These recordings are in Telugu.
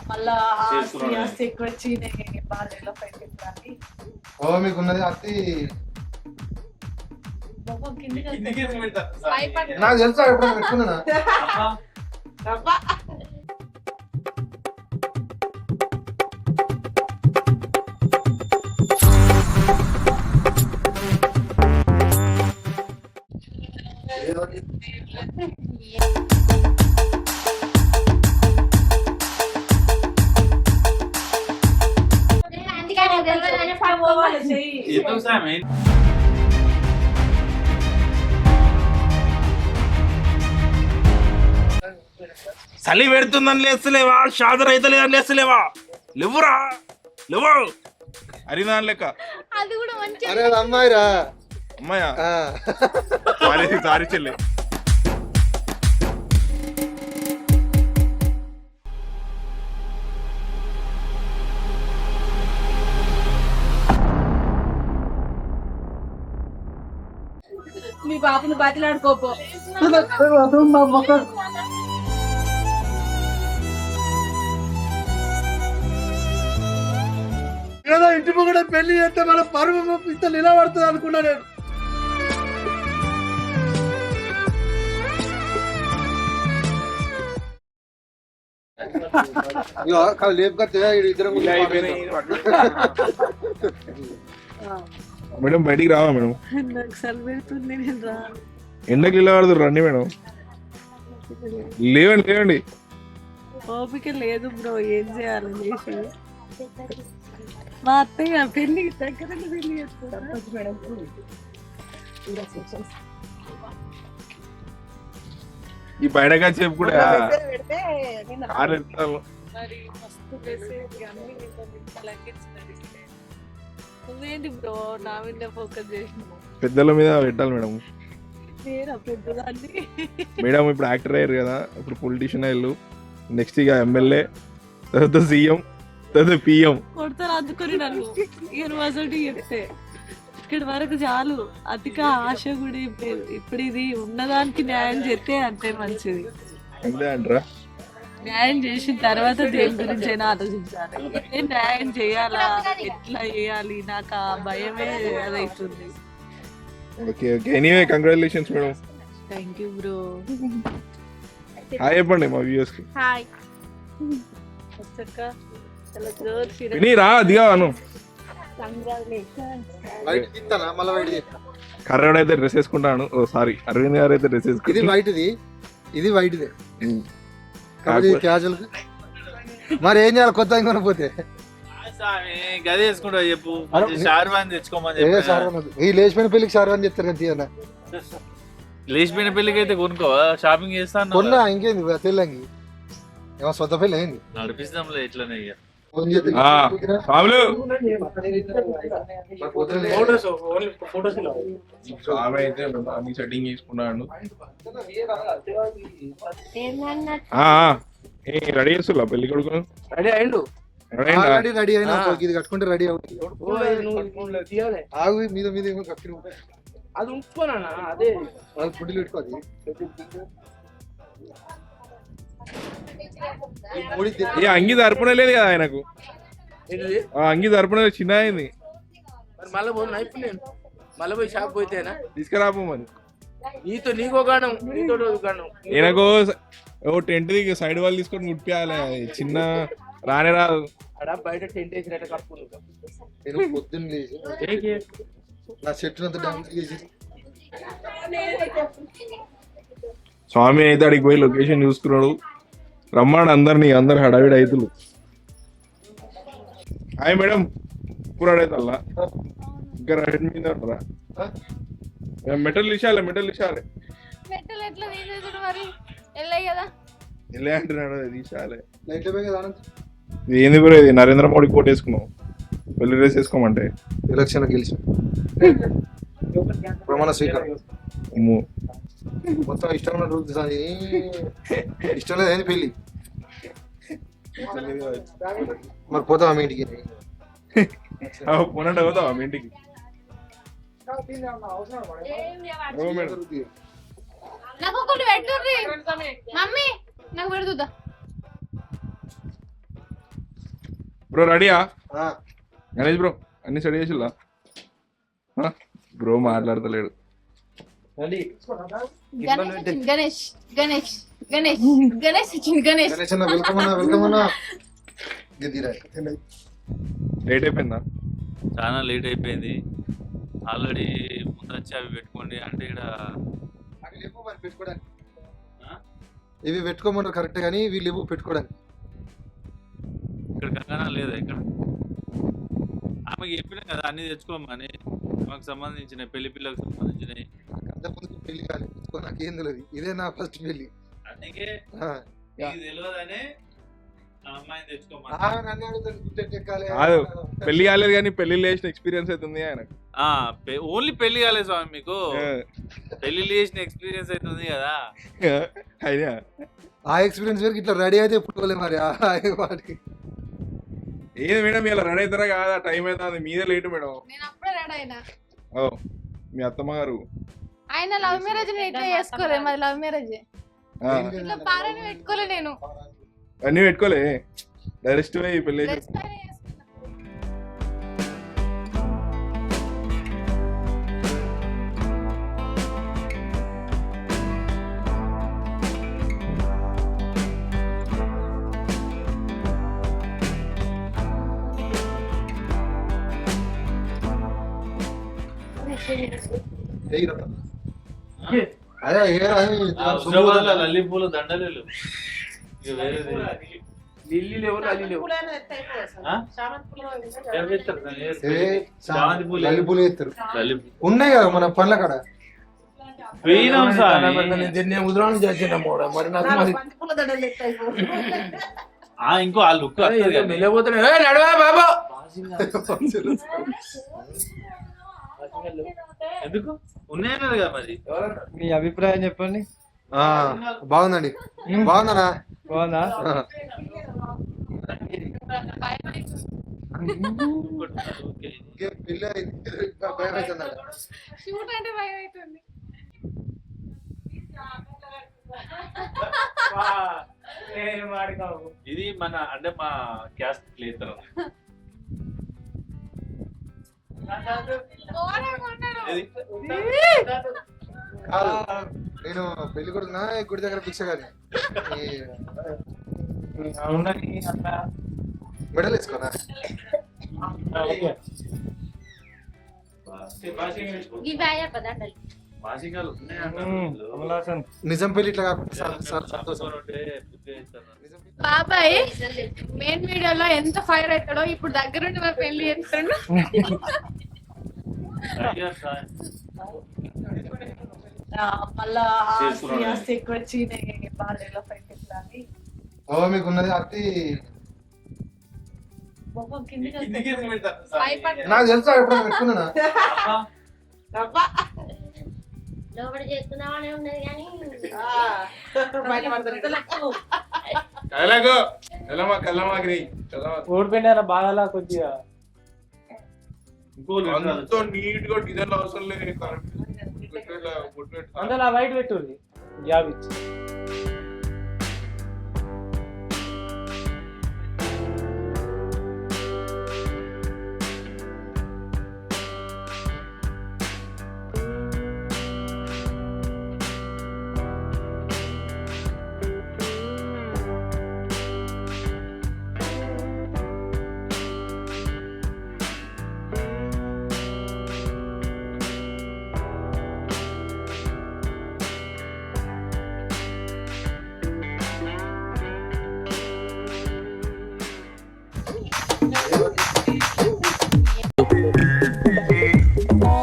మళ్ళా ఆస్తి ఎక్కువ వచ్చి బాగా పెట్టింది. ఓ మీకున్నది అత్తి నాకు తెలుసా ఎప్పుడు పెట్టుకున్నా చలి పెడుతుందని లేస్తలేవా, షాదర్ అయితే లేదని లేస్తలేవా, లేవురా లేవు అరిదాని లెక్క. అరే అమ్మాయిరా అమ్మాయా సారీ సారీ చెల్లి. మీ బాబుని బతిలాడుకోపో. ఏదో ఇంటి కూడా పెళ్లి చేస్తే మన పరువు ఇంత నిలబడుతుంది అనుకున్నా నేను. మేడం బయటికి రావా మేడం? ఎండకి నిలబడదు రండి మేడం. లేవండి లేవండి. ఓపిక లేదు బ్రో, ఏం చేయాలని చేసి మా అత్తయ్య పెళ్లి దగ్గర పెళ్లి చేస్తారు. ఈ బయటగా చెప్పు కూడా మరి మస్తు నువ్వేంటి బ్రో నా మీద ఫోకస్ చేసినావు? పెద్దల మీద పెట్టాలి మేడం. నేనా పెద్దదాన్ని? మేడం ఇప్పుడు యాక్టర్ అయ్యారు కదా, ఇప్పుడు పొలిటీషియన్ అయ్యారు, నెక్స్ట్ ఇక ఎమ్మెల్యే, తర్వాత సీఎం, తర్వాత పిఎం కొడతారు అందుకొని నన్ను యూనివర్సిటీ చెప్తే. ఇక్కడ వరకు చాలు, అతిక ఆశ కూడా ఏం లేదు. ఇప్పుడు ఇది ఉన్నదానికి న్యాయం చేస్తే అంతే మంచిది. అంతే అంటారా? న్యాయం చేసిన తర్వాత దేని గురించి అయినా ఆలోచించాలి. ఏ న్యాయం చేయాలా, ఎట్లా చేయాలి, నాకు ఆ భయమే అదైతుంది. Okay okay, anyway congratulations madam. Thank you bro. Hi చెప్పండి మా వ్యూయర్స్ కి. హాయ్. విని రా దిగా అను. కర్రవాడు అయితే డ్రెస్ వేసుకుంటాను. ఓ సారీ, అరవింద్ గారు అయితే డ్రెస్ వేసుకుంటాను. ఇది వైట్ది, ఇది వైట్దే. క్యాజువల్ మరి ఏం చేయాలి కొత్త ఇంకొని పోతే? గది వేసుకుంటా చెప్పు, షార్వాన్ తెచ్చుకోమని ఈ లేచిపోయిన పెళ్లికి షార్వాన్ చెప్తారు కదా తీయన. లేచిపోయిన పెళ్లికి అయితే కొనుక్కోవా, షాపింగ్ చేస్తాను. కొన్నా ఇంకేంది తెల్లంగి ఏమో సొంత పెళ్ళి అయింది, నడిపిస్తాంలే ఇట్లనే. సెట్టింగ్ చేసుకున్నాను. రెడీ చేస్తున్నా పెళ్లి కొడుకు. రెడీ అయిండు, రెడీ అయినా ఇది కట్టుకుంటే రెడీ అవుతుంది. ఆగు మీద మీద ఏమో కట్టిన అది ఉంచుకోనా, అదే పుట్టిలు పెట్టుకోది. అంగి దర్పణ లేదు కదా ఆయనకు, అంగి దర్పణ చిన్న అయింది. మళ్ళీ పోను అయిపోయి మళ్ళీ పోయి షాప్ పోతేనా తీసుకురాపో మరి. నీతో నీకో గానం, నీతో గానం. ఈయనకు ఓ టెంట్ సైడ్ వాళ్ళు తీసుకొని కుట్టియాలి, చిన్న రానే రాదు. బయట టెంట్ వేసినట్టు కప్పు. నేను పొద్దున్న లేచి నా చెట్టు అంతా డాన్స్ చేసి స్వామి అయితే అడిగి పోయి లొకేషన్ చూసుకున్నాడు. రమ్మాడు అందరినీ, అందరు హడావిడి అవుతులు. హాయ్ మేడం, పూరాడైతల్లా ఇంకా రెడ్ మీద ఉంటారా? మెటల్ ఇచ్చాలి, మెటల్ ఇచ్చాలి. వెళ్ళే అంటున్నాడు, తీసాలి. ఇది ఏంది బ్రో, ఇది నరేంద్ర మోడీ కోట్ వేసుకున్నావు, పెళ్లి డ్రెస్ వేసుకోమంటే. ఎలక్షన్ గెలిచి ప్రమాణ స్వీకారం మొత్తం ఇష్టం ఉన్న రూల్స్ అది ఇష్టం లేదు ఏంది పెళ్ళి. మరి పోతావా మీ ఇంటికి? పోనంటే పోతావా మీ ఇంటికి? నాకు ఒకటి పెట్టుర్రి మమ్మీ, నాకు పెడుతుందా? బ్రో రెడీయా గణేష్ బ్రో అన్ని స్టడీ చేసిల్లా బ్రో మాట్లాడతలేడు. గణేష్ గణేష్ గణేష్ గణేష్ వచ్చింది గణేష్. లేట్ అయిపోయిందా? చాలా లేట్ అయిపోయింది ఆల్రెడీ. ముందు వచ్చి అవి పెట్టుకోండి అంటే ఇక్కడ ఇవి పెట్టుకోమన్నారు కరెక్ట్ కానీ వీళ్ళు ఇవ్వు పెట్టుకోవడానికి. ఇక్కడ కంగానా లేదా ఇక్కడ ఆమెకి చెప్పినా కదా అన్ని తెచ్చుకోమని. మాకు సంబంధించిన పెళ్లి పిల్లలకు సంబంధించినవి అంతకుముందు పెళ్లి కాలేదు నాకేం తెలియదు. ఇదే నా ఫస్ట్ పెళ్లి. అందుకే తెలియదనే అమ్మాయిని తెచ్చుకోమని. కాదు పెళ్లి కాలేదు కానీ పెళ్లి చేసిన ఎక్స్పీరియన్స్ అవుతుంది ఆయనకు. ఓన్లీ పెళ్లి కాలేదు స్వామి మీకు, పెళ్లి చేసిన ఎక్స్పీరియన్స్ అవుతుంది కదా. అయినా ఆ ఎక్స్పీరియన్స్ వరకు ఇట్లా రెడీ అయితే పుట్టుకోలే మరి వాటికి. ఏది మేడం ఇలా రెడీ అవుతారా కాదా? టైం అవుతుంది మీదే లేట్ మేడం. నేను అప్పుడే రెడీ అయినా. ఓ మీ అత్తమ్మ గారు ఆయన లవ్ మ్యారేజ్ ఇట్లా చేసుకోలే, మరి లవ్ మ్యారేజ్ ఇట్లా పారని పెట్టుకోలే. నేను అన్ని పెట్టుకోలే డైరెక్ట్ పెళ్లి. లల్లి పూలు దండలు ఉన్నాయి కదా మన పళ్ళ కాడ. ఇంకో ఆ లుక్ ఎందుకు ఉన్నాయన్నారు కదా. మరి మీ అభిప్రాయం చెప్పండి. బాగుందండి. బాగుందనా? బాగుందా? షూట్ అంటే భయం అవుతుంది. ఇది మన అంటే మా క్యాస్ట్ లేదు. నేను పెళ్లి కొడుకున్నా గుడి దగ్గర భిక్ష కానీ మెడల్ వేసుకోనా? నిజం పెళ్లి ఇట్లా కాకుండా బాబాయ్ మెయిన్ వీడియోలో ఎంత ఫైర్ అవుతాడో ఇప్పుడు దగ్గరుండి మరి పెళ్లి చేస్తాడు. మళ్ళా ఎక్కువ వచ్చి బాగా ఫైట్ అని మీకున్నది అత్తి నాకు తెలుసా ఎప్పుడు పెట్టుకున్నా లోపల చేస్తున్నామనే ఉన్నది కానీ ఓడిపోయినారా బాగా కొద్దిగా నీట్ గా డిజైన్ అవసరం లేదు. అందులో వైట్ పెట్టుంది జాబ్ ఇచ్చి.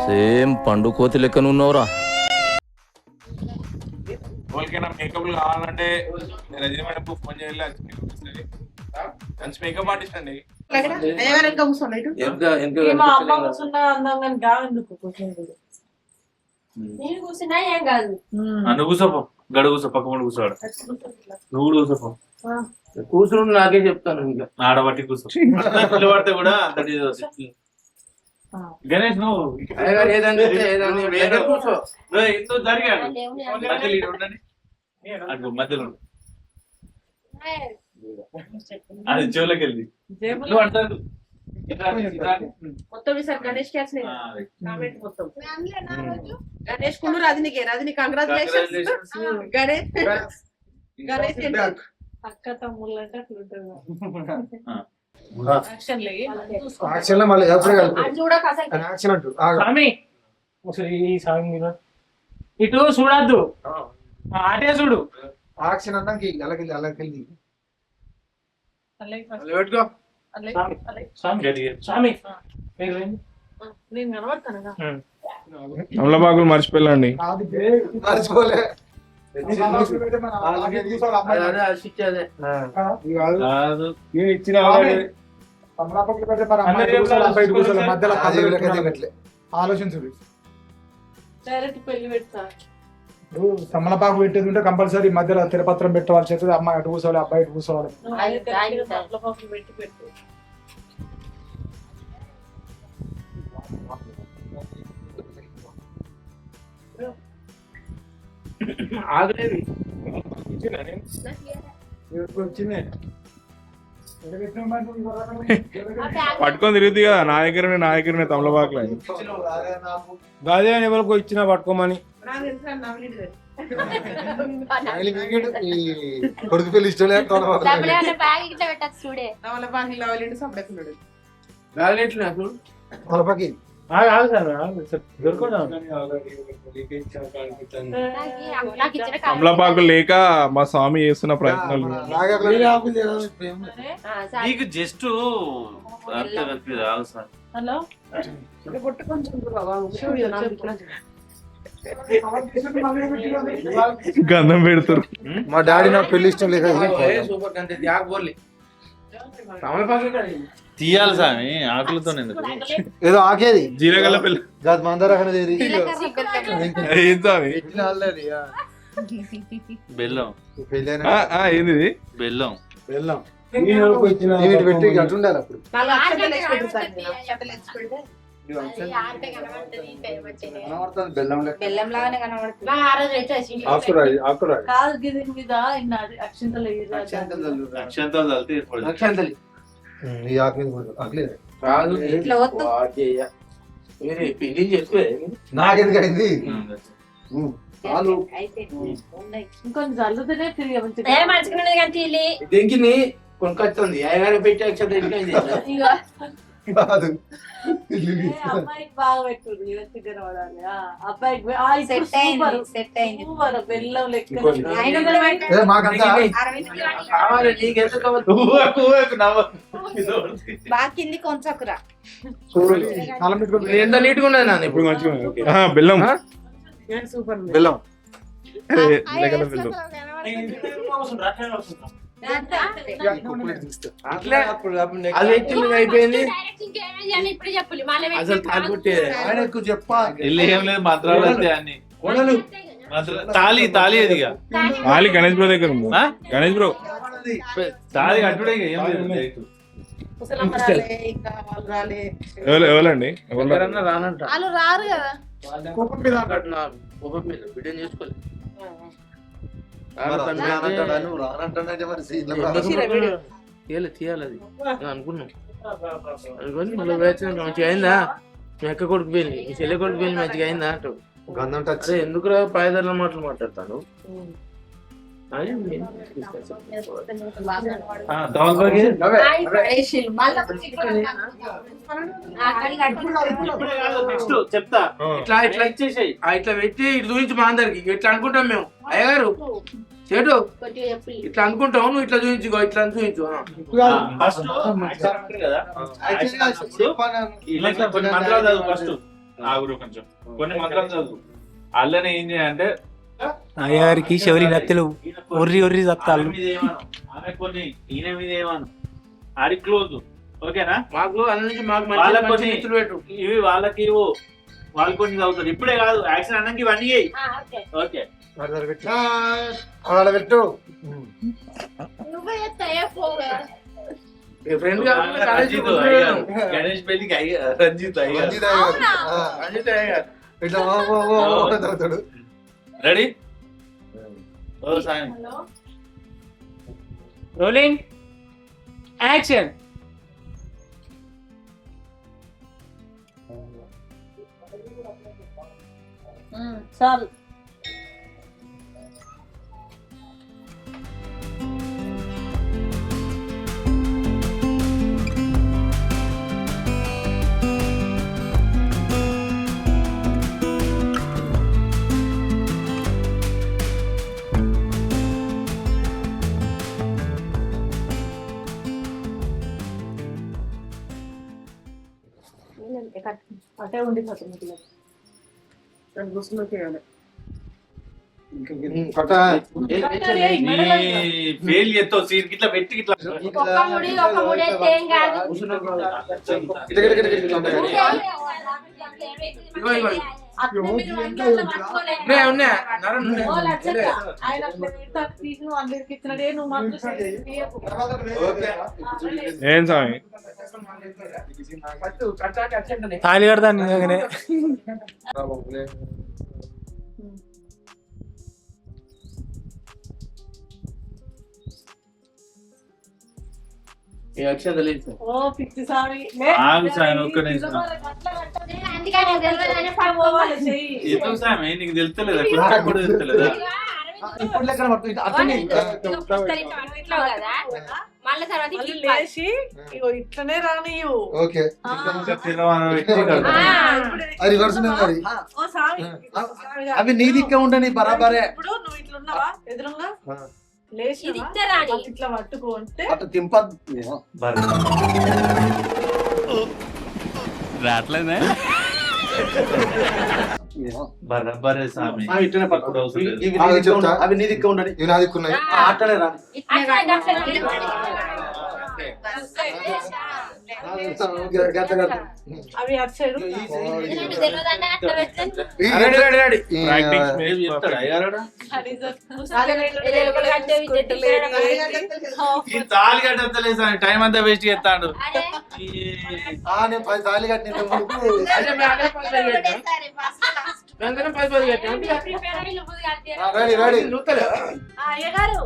సేమ్ పండు కోతి లెక్కన ఉన్నావురా. ఎవరికైనా మేకప్ కావాలంటే రజనీ మేడం ఫోన్ చేయాలి. మంచి మేకప్ ఆర్టిస్ట్ అండి. నువ్వు కూర్చోపో, గడు కూర్చో, పక్క ముందు కూర్చోడు. నువ్వు కూడా కూర్చోపో. కూర్చుని నాకే చెప్తాను. ఇంకా ఆడబట్టి కూర్చో. పడితే కూడా అంత గణేష్ నువ్వు కూర్చో. ఎంతో జరిగాడు మధ్యలో ఉండండి. అటు మధ్యలో అది చెవులకి వెళ్ళి జేబులో నువ్వు అంటారు మొత్తం ఈసారి గణేష్ కి వచ్చినాయి కామెంట్ మొత్తం ఫ్యామిలీ ఆ రోజు గణేష్ కుండు రజనీ కంగ్రాచులేషన్స్ గణేష్ గణేష్ అక్క తమ్ముళ్ళు అంటే అట్లుంటుంది ఆ. యాక్షన్ లేగి యాక్షన్ లో మళ్ళీ ఎప్పుడు కలుపు అది చూడక అసలు యాక్షన్ అంటూ ఆగు. స్వామి అసలు ఈ స్వామి మీద ఇటు చూడద్దు అటే చూడు. యాక్షన్ అన్నాక అలాకెళ్ళి పెట్టుకో స్వామి స్వామి మీరు రండి. నేను కనబడతాను తమలపాకులు మర్చిపోయాలండి. మర్చిపోలే అదే అసిచ్చేదే కాదు ఇచ్చిన ఆలోచించుడు డైరెక్ట్ పెళ్లి పెడతా తమలపాకు పెట్టేది ఉంటే కంపల్సరీ మధ్యలో తిరపత్రం పెట్టవలసి అవుతుంది. అమ్మాయి అటు కూర్చోవాలి, అబ్బాయి ఇటు కూర్చోవాలి. పెట్టి పెట్టు ఆగలేవి పట్టుకొని తిరుగుతుంది కదా నా దగ్గరనే తమలపాకులు అని. గాదే అని ఎవరికో ఇచ్చినా పట్టుకోమని. కొడుకు పెళ్లి ఇష్టం లేదు బ్యాగ్ ఇట్లా పెట్టచ్చు చూడే గాలిట్లు నాకు తమలపాకి నాకు ఇచ్చిన తమలపాకులు లేక మా స్వామి చేస్తున్న ప్రయత్నాలు. నీకు జస్ట్ హలో గంధం పెడతారు. మా డాడీ నాకు పెళ్లి ఇష్టం లేక సూపర్ కంటే త్యాగ పోర్లి తమలపాకు తీయాలి స్వామి ఆకులతో ఎందుకు ఏదో ఆకేది జీలగల్ల పిల్ల దాని మందర అనేది ఏం స్వామి బెల్లం ఏంది ఇది? బెల్లం వెళ్ళాం పెట్టి అట్లుండాలి అప్పుడు బెల్లం లాగానే కనబడుతుంది కాదు గిది మీద ఇన్నది అక్షింతలు అక్షంతాలు చల్లితే ఏర్పడదు. లక్షాంతలి ఈ ఆకు మీద కూడా ఆకలేదు. కాదు ఇట్లా వద్దు. మీరు పెళ్లి చేసుకోలే నాకెందుకు అయింది ఇంకొంచెం చల్లుతూనే తిరిగి మంచిగా దెంకిని కొనుకొస్తుంది అయ్యగారు పెట్టి అక్షంత కాదు అమ్మాయికి బాగా పెట్టుకుంది ఇవన్నీ కనబడాలి అబ్బాయికి సెట్ అయింది సెట్ అయింది సూపర్ బెల్లం లెక్క మాకంతా కావాలి నీకెందుకు బాగా కింది కొంచెంకురా కాలం పెట్టుకొని ఎంత నీట్గా ఉన్నది నాన్న ఇప్పుడు ఇప్పుడు మంచిగా ఉంది. ఓకే. బెల్లం సూపర్ బెల్లం లేకుండా బెల్లం అట్లే అది ఎత్తింది అయిపోయింది ఇప్పుడు చెప్పాలి అసలు తాలిపుట్టే ఆయన ఎక్కువ చెప్పా ఇల్లు ఏం లేదు మంత్రాలు అంతే అన్ని తాళి తాళి అదిగా ఆలి గణేష్ బ్రో దగ్గర ఉంది. ఆ? గణేష్ బ్రో తాళి కట్టుడే ఇక ఏం లేదు ఎవరండి ఎవరన్నా రానంట వాళ్ళు రారు కదా కోపం మీద కోపం మీద బిడ్డని చేసుకోలేదు తీయాలి అది అనుకున్నాం అనుకొని మళ్ళీ వేసిన మంచిగా అయిందా మీ అక్క కొడుకు పెళ్ళి మీ చెల్లె కొడుకు పెళ్ళి మంచిగా అయిందా అంటావు గంధం టచ్ అదే ఎందుకురా పాయదారుల మాటలు మాట్లాడతాను అని నేను నెక్స్ట్ చెప్తా ఇట్లా ఇట్లా ఇచ్చేసేయి ఇట్లా పెట్టి ఇటు చూపించి మా అందరికి ఇట్లా అనుకుంటాం మేము అయ్యగారు చేటు ఇట్లా అనుకుంటాం నువ్వు ఇట్లా చూపించుకో ఇట్లా చూపించు ఫస్ట్ కదా కొన్ని మంత్రాలు చదువు ఫస్ట్ ఆగురు కొంచెం కొన్ని మంత్రాలు చదువు అల్లనే ఏం చేయాలంటే అయ్యారికి శౌరి నత్తలు ఒర్రి ఒర్రి చత్తాలు ఆమె కొన్ని ఈయన మీద ఏమాను ఆడి క్లోజ్ ఓకేనా మాకు అన్న నుంచి మాకు వాళ్ళకి మంచి కొన్ని మిత్రులు పెట్టు ఇవి వాళ్ళకి ఇవ్వు వాళ్ళు కొన్ని చదువుతారు ఇప్పుడే కాదు యాక్షన్ అన్నాక ఇవన్నీ ఓకే ఆడ పెట్టు నువ్వే చేస్తాయే పోగా ఫ్రెండ్ గణేష్ పెళ్లికి రంజిత్ ఇట్లా అవుతాడు రెడీ ఓ సాయం రోలింగ్ యాక్షన్. చాలు. అటే ఉండిపోతుంది కట్ట ఫెయిల్ చేస్తావు సీన్ ఇట్లా పెట్టి ఇట్లా ఒక ముడి అయితే ఏం కాదు. అందరికి ఇచ్చినడే నువ్వు మాత్రం ఏం స్వామి తాళి కడతాను నిజంగానే. ఓ పిచ్చి సామి ఆగు సామి, ఒక్క నిమిషం. అందుకని తెలియదని పడుకోవాలి. ఎందుకు సామి నీకు తెలుస్తలేదా? కొంచెం కూడా తెలుస్తలేదా? ఇప్పుడు లెక్కన పడుతుంది అట్లనే ఇట్లా కదా మళ్ళీ తర్వాత మళ్ళీ ఇట్లా లేచి ఇగో ఇట్లనే రానియు. ఓకే ఇప్పుడు అది రివర్స్ మరి ఓ సామి అవి నీ దిక్కే ఉండని బరాబరే ఇప్పుడు నువ్వు ఇట్లా ఉన్నావా ఎదురుగా లేచి ఇది ఇద్దరాని. ఇట్లా పట్టుకుంటే అట్లా తింపద్దు రాట్లేదా? బరాబరే సామి. ఇట్లనే పట్టుకో అవి నీ దిక్కే ఉండని ఇవి నా దిక్కున్నాయి అట్లనే రాని అవి అటు సైడ్ తెలియదని అట్లా పెట్టండి. తాళి కట్టలేదు సామి, టైం అంతా వేస్ట్ చేస్తాడు. నేను 10 తాళి కట్టిన రెడీ రెడీ అయ్యగారు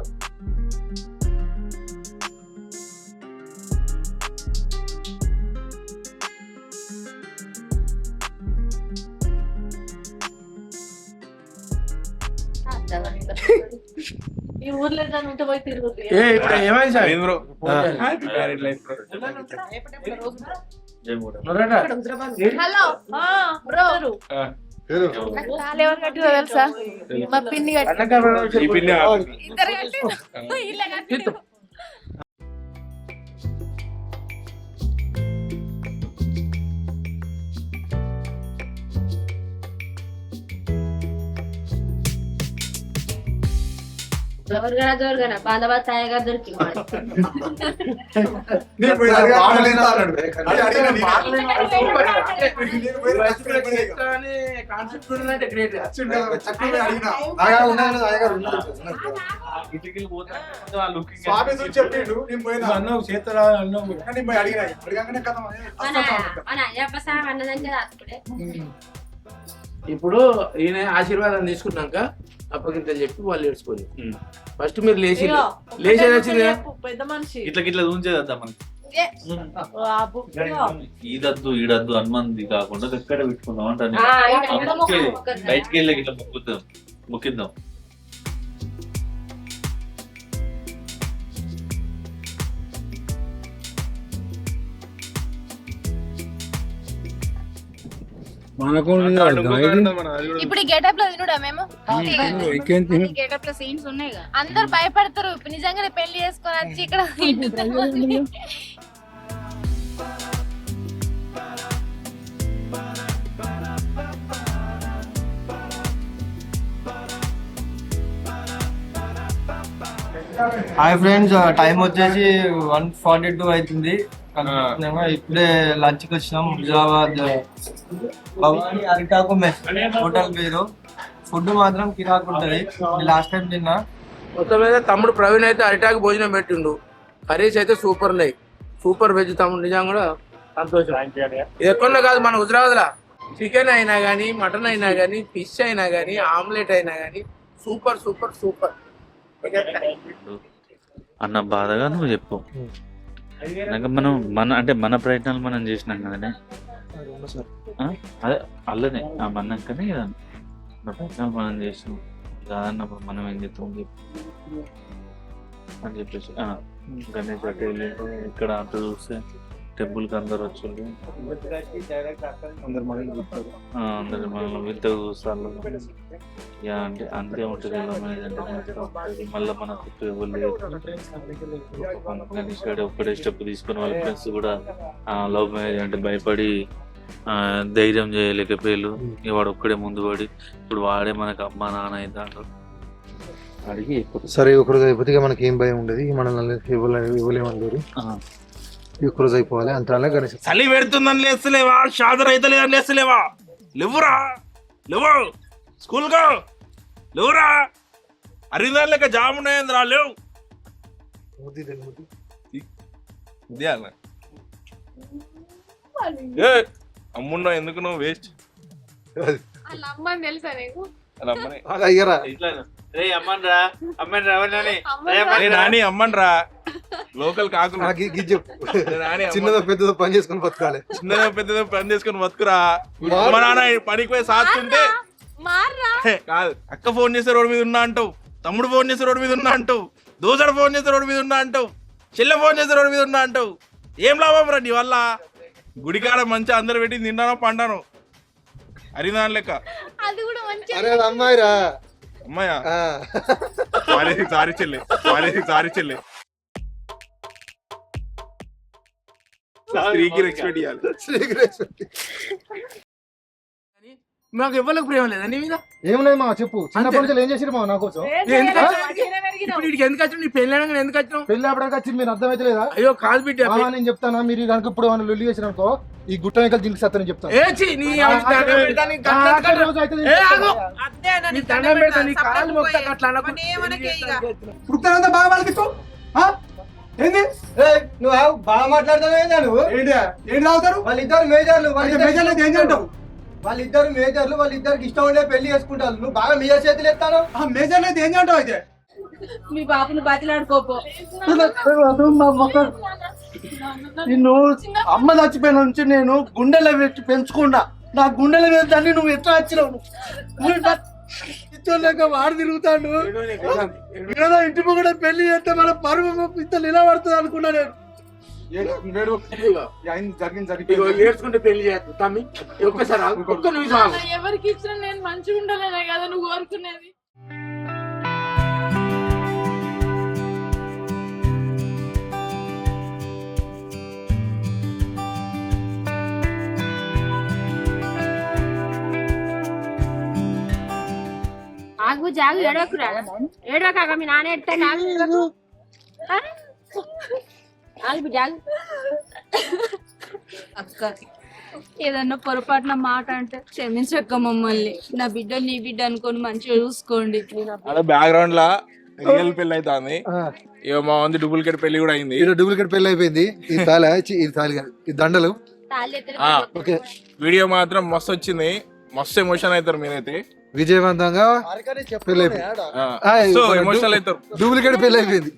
ఈ ఊర్లో ఏదైనా ఉంటే పోయి తిరుగుతుంది. ఏమైంది సార్? ఏం bro? Happy married life bro. Hello bro, ఆ, నాకు తాళి ఎవరు కట్టిరో తెలుసా? మా పిన్ని కట్టి ఈ పిన్ని ఇద్దరు కట్టిరు. ఇలా కట్టిరు. జోరుగా బాధ తాయగా దొరికి కిటికీలు పోతా అన్నదంటే రాసుకుంటే ఇప్పుడు ఈయన ఆశీర్వాదం తీసుకున్నాక అప్పగింతలు చెప్పి వాళ్ళు ఏడ్చుకోండి. ఫస్ట్ మీరు లేచి ఇగో, లేచేది వచ్చింది కదా? పెద్ద మనిషి ఇట్లా ఇట్లా ఉంచేదద్దా మనకి. ఆ బుక్ ఇగో. ఈదద్దు ఈడద్దు హనుమంది కాకుండా ఎక్కడ పెట్టుకుందాం అంటే బయటికి వెళ్ళి ఇట్లా మొక్కిద్దాం. ఇప్పుడు ఈ గెటప్ లో తినుడా మేము? గెటప్ లో సీన్స్ ఉన్నాయి కదా, అందరు భయపడతారు. నిజంగానే పెళ్లి చేసుకొని వచ్చి ఇక్కడ హాయ్ ఫ్రెండ్స్, టైం వచ్చేసి 1:42 అవుతుంది. ఇప్పుడే లంచ్ కి వచ్చినాం. హుజాబాద్ భవానీ అరిటాకు మెస్ హోటల్ పేరు. ఫుడ్ మాత్రం కిరాకు ఉంటది. లాస్ట్ టైం తిన్నా. మొత్తం మీద తమ్ముడు ప్రవీణ్ అయితే అరిటాకు భోజనం పెట్టిండు. కర్రీస్ అయితే సూపర్ ఉన్నాయి. సూపర్ వెజ్ తమ్ముడు, నిజంగా కూడా సంతోషం. ఇది ఎక్కడో కాదు, మన హుజరాబాద్ లా చికెన్ అయినా కానీ, మటన్ అయినా కానీ, ఫిష్ అయినా కానీ, ఆమ్లెట్ అయినా కానీ సూపర్ సూపర్ సూపర్. అన్న బాధగా నువ్వు చెప్పు, నాకు మనం మన ప్రయత్నాలు మనం చేసినాం కదనే. అదే అల్లనే ఆ మన్నాకనే కదా మన ప్రయత్నాలు మనం చేసినాం కాదన్నప్పుడు మనం ఏం చేస్తాం అని చెప్పేసి గణేష్ అటు వెళ్ళి ఇక్కడ అటు చూస్తే టెంపుల్కి అందరు వచ్చి అందరు మనల్ని వింతగా చూస్తారు. అంటే అంతే ఉంటుంది మళ్ళీ మన చుట్టూ ఎవరు గణేష్ గారు ఒక్కడే స్టెప్ తీసుకుని వాళ్ళ ఫ్రెండ్స్ కూడా లవ్ మ్యారేజ్ అంటే భయపడి ధైర్యం చేయలేకపోయారు. వాడు ఒక్కడే ముందు పడి ఇప్పుడు వాడే మనకు అమ్మ నాన్న అవుతాడు. అడిగి సరే ఒకరోజు అయిపోతే మనకి ఏం భయం ఉండదు, మనల్ని ఇవ్వలేమన్నారు. ఒక రోజు అయిపోవాలి అంతలా గణేష్ చలి పెడుతుందని లేస్తలేవా, షాదర్ అయితే లేదని లేస్తలేవా, లేవురా లేవు స్కూల్ గా లేవురా, అరిదాని లెక్క జామ్ ఉన్నాయంద్రా లేవు. అమ్మున్నా ఎందుకు నువ్వు వేస్ట్ తెలుసా నీకు? అయ్యారా నాని అమ్మన్రా లోకల్ కాకుండా చిన్నదో పెద్దదో పని చేసుకుని బతకాలి. చిన్నదో పెద్దదో పని చేసుకుని బతుకురా. మా నాన్న పనికి పోయి సాస్తుంటే కాదు, అక్క ఫోన్ చేసే రోడ్డు మీద ఉన్నా అంటావు, తమ్ముడు ఫోన్ చేసే రోడ్డు మీద ఉన్నా అంటావు, దోసడు ఫోన్ చేసే రోడ్డు మీద ఉన్నా అంటావు, చెల్లె ఫోన్ చేసే రోడ్డు మీద ఉన్నా అంటావు. ఏం లాభం రా నీ వల్ల? గుడికాడ మంచిగా అందరు పెట్టి తిన్నానో పండాను అరిదాని లెక్క. అమ్మాయిరా అమ్మాయా సారీ చెల్లె చెల్లె స్త్రీకి రెస్పెక్ట్ ఇవ్వాలి. మాకు ఎవరికి ప్రేమ లేదా నీ మీద? ఏం లేదు మా చెప్పు, చిన్నప్పటి నుంచి ఏం చేసిరు మా నా కోసం? ఇప్పుడు ఎందుకు వచ్చావు? నీ పెళ్ళి అనగా ఎందుకు వచ్చావు? పెళ్లి అప్పటికి వచ్చింది మీరు అర్థమైతలేదా? అయ్యో కాదు బిడ్డ, నేను చెప్తానా, మీరు కనుక ఇప్పుడు మనం లొల్లి చేసిన అనుకో ఈ గుట్ట వెంకలు దీనికి సత్తని చెప్తాను. బాగా వాళ్ళకి ఏంది నువ్వు బాగా మాట్లాడతావు. ఏంటి తాగుతారు వాళ్ళిద్దరు మేజర్లు, వాళ్ళిద్దరు మేజర్లు, వాళ్ళిద్దరికి ఇష్టం ఉండే పెళ్లి చేసుకుంటారు. నువ్వు బాగా మేజర్ చేతులు ఎత్తాను. మేజర్లు అయితే ఏం చేస్తావు? అయితే మీ బాబుని బతిలాడుకోపో. నిన్ను అమ్మ చచ్చిపోయిన నుంచి నేను గుండెలో పెట్టి పెంచుకున్నా. నా గుండెల మీద దాన్ని నువ్వు ఎట్లా వచ్చినావు? వాడు తిరుగుతాడు ఏదో ఇంటి కూడా పెళ్లి చేస్తే మన పరువు ఇంత నిలబడుతుంది అనుకున్నా నేను. ఏడ్చుకుంటే పెళ్లి చేస్తా తమ్మి ఒక్కసారి ఎవరికి ఇచ్చినా నేను మంచిగా ఉండలేనే కదా నువ్వు కోరుకునేది. ఆగు జాగు ఏడవకురా, ఏడవకాక మీ నాన్న ఎట్ట అక్క ఏదన్నా పొరపాటున మాట అంటే క్షమించక్క మమ్మల్ని. నా బిడ్డ నీ బిడ్డ అనుకొని మంచిగా చూసుకోండి. బ్యాక్గ్రౌండ్ లా రియల్ పెళ్లి అవుతుంది. ఇక మా మంది డూప్లికేట్ పెళ్లి కూడా అయింది. డూప్లికేట్ పెళ్లి అయిపోయింది. ఈ తాళి ఈ దండలు వీడియో మాత్రం మస్తు వచ్చింది, మస్తు ఎమోషన్ అవుతారు మీరైతే. విజయవంతంగా పెళ్లి ఎమోషనల్ అవుతారు. డూప్లికేట్ పెళ్లి అయిపోయింది.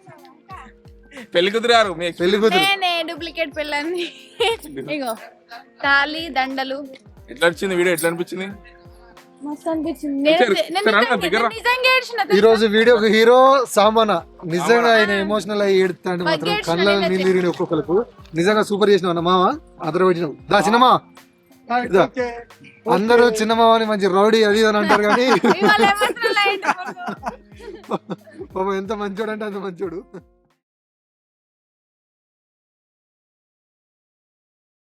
పెళ్లి కుదిరారు పెళ్లి కూతురు డూప్లికేట్ పెళ్ళని. ఇగో తాళి దండలు. ఎట్లా వచ్చింది వీడియో? ఎట్లా అనిపించింది? మస్తు అనిపించింది. ఈ రోజు వీడియోకి హీరో సామాన. నిజంగా ఆయన ఎమోషనల్ అయ్యి ఏడుతాడు మాత్రం, కళ్ళ నీళ్ళు ఒక్కొక్కలకు. నిజంగా సూపర్ చేసినావు అన్న మామ, అదర పెట్టినావు. దా చిన్నమా, అందరూ చిన్నమామ అని మంచి రౌడీ అది అని అంటారు కానీ ఎంత మంచోడు అంటే అంత మంచోడు.